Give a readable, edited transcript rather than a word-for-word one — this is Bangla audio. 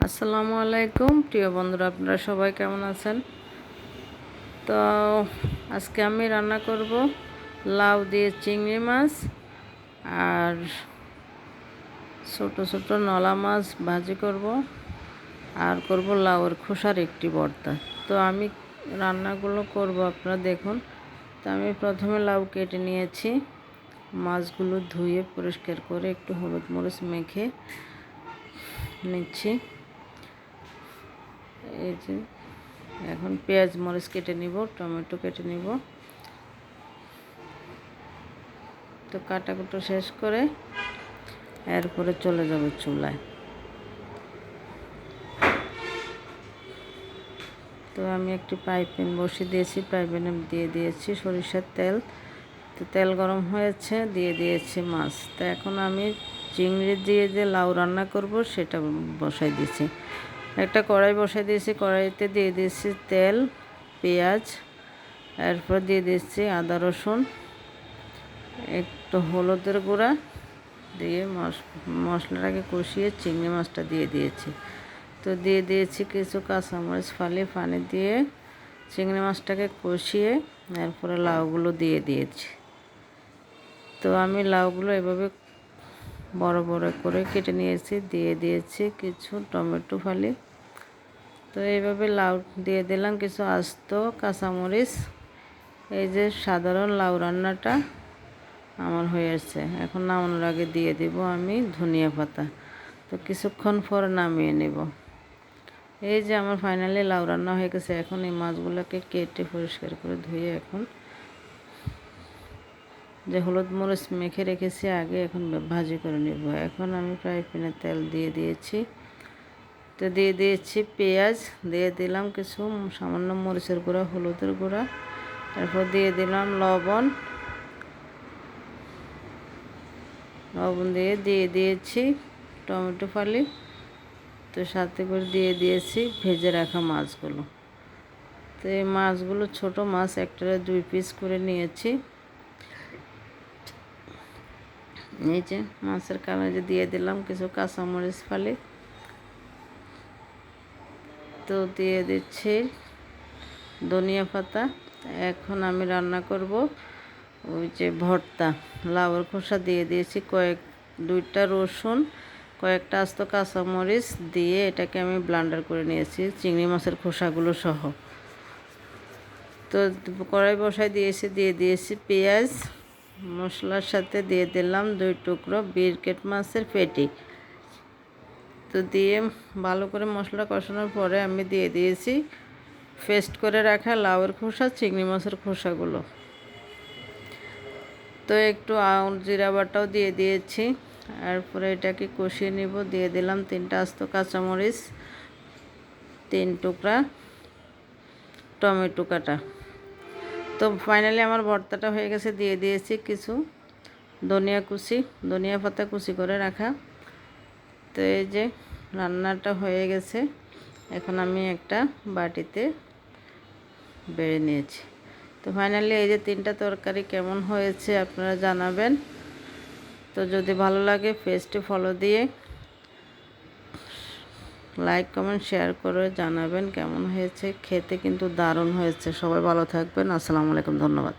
আসসালামু আলাইকুম প্রিয় বন্ধুরা, আপনারা সবাই কেমন আছেন? তো আজকে আমি রান্না করব লাউ দিয়ে চিংড়ি মাছ আর ছোট ছোট নলা মাছ ভাজি করব আর করব লাউয়ের খোসার একটি ভর্তা। তো আমি রান্নাগুলো করব, আপনারা দেখুন। তো আমি প্রথমে লাউ কেটে নিয়েছি, মাছগুলো ধুয়ে পরিষ্কার করে একটু হলুদ মরিচ মেখে নিচ্ছি। এই যে এখন পেঁয়াজ মরিচ কেটে নিব, টমেটো কেটে নিব। তো কাটাকুটো শেষ করে এরপরে চলে যাব চুলায়। তো আমি একটি ফ্রাই প্যান বসিয়ে দিয়েছি, ফ্রাই প্যানে দিয়ে দিয়েছি সরিষার তেল। তো তেল গরম হয়েছে, দিয়ে দিয়েছি মাছ। তো এখন আমি চিংড়ি দিয়ে যে লাউ রান্না করব সেটা বসাই দিয়েছি। একটা কড়াই বসাই দিয়েছি, কড়াইতে দিয়ে দিয়েছি তেল, পেঁয়াজ, এরপর দিয়ে দিচ্ছি আদা রসুন, একটু হলুদের গুঁড়া দিয়ে মশলাটাকে কষিয়ে চিংড়ি মাছটা দিয়ে দিয়েছি। তো দিয়ে দিয়েছি কিছু কাঁচামরিচ ফালি পানি দিয়ে চিংড়ি মাছটাকে কষিয়ে এরপরে লাউগুলো দিয়ে দিয়েছি। তো আমি লাউগুলো এভাবে বড় বড় করে কেটে নিয়েছি, দিয়ে দিয়েছি কিছু টমেটো ফালি। তো এইভাবে লাউ দিয়ে দিলাম কিছু আস্ত কাঁচামরিচ। এই যে সাধারণ লাউ রান্নাটা আমার হয়েছে। এখন নামানোর আগে দিয়ে দিব আমি ধনিয়া পাতা। তো কিছুক্ষণ পর নামিয়ে নেব। এই যে আমার ফাইনালি লাউ রান্না হয়ে গেছে। এখন এই মাছগুলোকে কেটে পরিষ্কার করে ধুয়ে এখন যে হলুদ মরিচ মেখে রেখেছি আগে, এখন ভাজি করে নেব। এখন আমি ফ্রাই প্যানে তেল দিয়ে দিয়েছি। তো দিয়ে দিয়েছি পেঁয়াজ, দিয়ে দিলাম কিছু সামান্য মরিচের গুঁড়া, হলুদের গুঁড়া, তারপর দিয়ে দিলাম লবণ দিয়ে দিয়েছি টমেটো ফালি। তো সাথে করে দিয়ে দিয়েছি ভেজে রাখা মাছগুলো। তো এই মাছগুলো ছোট মাছ, একটারে 2 পিস করে নিয়েছি। এই যে মাছের কালারে দিয়ে দিলাম কিছু কাঁচামরিচ ফালি। তো দিয়ে দিচ্ছি ধনিয়া পাতা। এখন আমি রান্না করব ওই যে ভর্তা, লাউয়ের খোসা দিয়ে দিয়েছি, 2টা রসুন, কয়েকটা আস্ত কাঁচামরিচ দিয়ে এটাকে আমি ব্লেন্ডার করে নিয়েছি চিংড়ি মাছের খোসাগুলো সহ। তো কড়াই বসাই দিয়েছি, দিয়ে দিয়েছি পেঁয়াজ, মশলার সাথে দিয়ে দিলাম 2 টুকরো বিরকেট মাছের পেটি। তো দিয়ে ভালো করে মশলা কষানোর পরে আমি দিয়ে দিয়েছি পেস্ট করে রাখা লাউয়ের খোসা, চিংড়ি মাছের খোসাগুলো। তো একটু জিরা বাটাও দিয়ে দিয়েছি। এরপরে এটাকে কষিয়ে নিব। দিয়ে দিলাম 3টা আস্ত কাঁচামরিচ, 3 টুকরা টমেটো কাটা। তো ফাইনালি আমার ভর্তাটা হয়ে গেছে। দিয়ে দিয়েছি কিছু ধনিয়া পাতা কুচি করে রাখা। তো এই যে রান্নাটা হয়ে গেছে। এখন আমি একটা বাটিতে বেড়ে নিয়েছি। তো ফাইনালি এই যে 3টা তরকারি কেমন হয়েছে আপনারা জানাবেন। তো যদি ভালো লাগে পেজটি ফলো দিয়ে লাইক কমেন্ট শেয়ার করে জানাবেন কেমন হয়েছে। খেতে কিন্তু দারুণ হয়েছে। সবাই ভালো থাকবেন। আসসালামু আলাইকুম, ধন্যবাদ।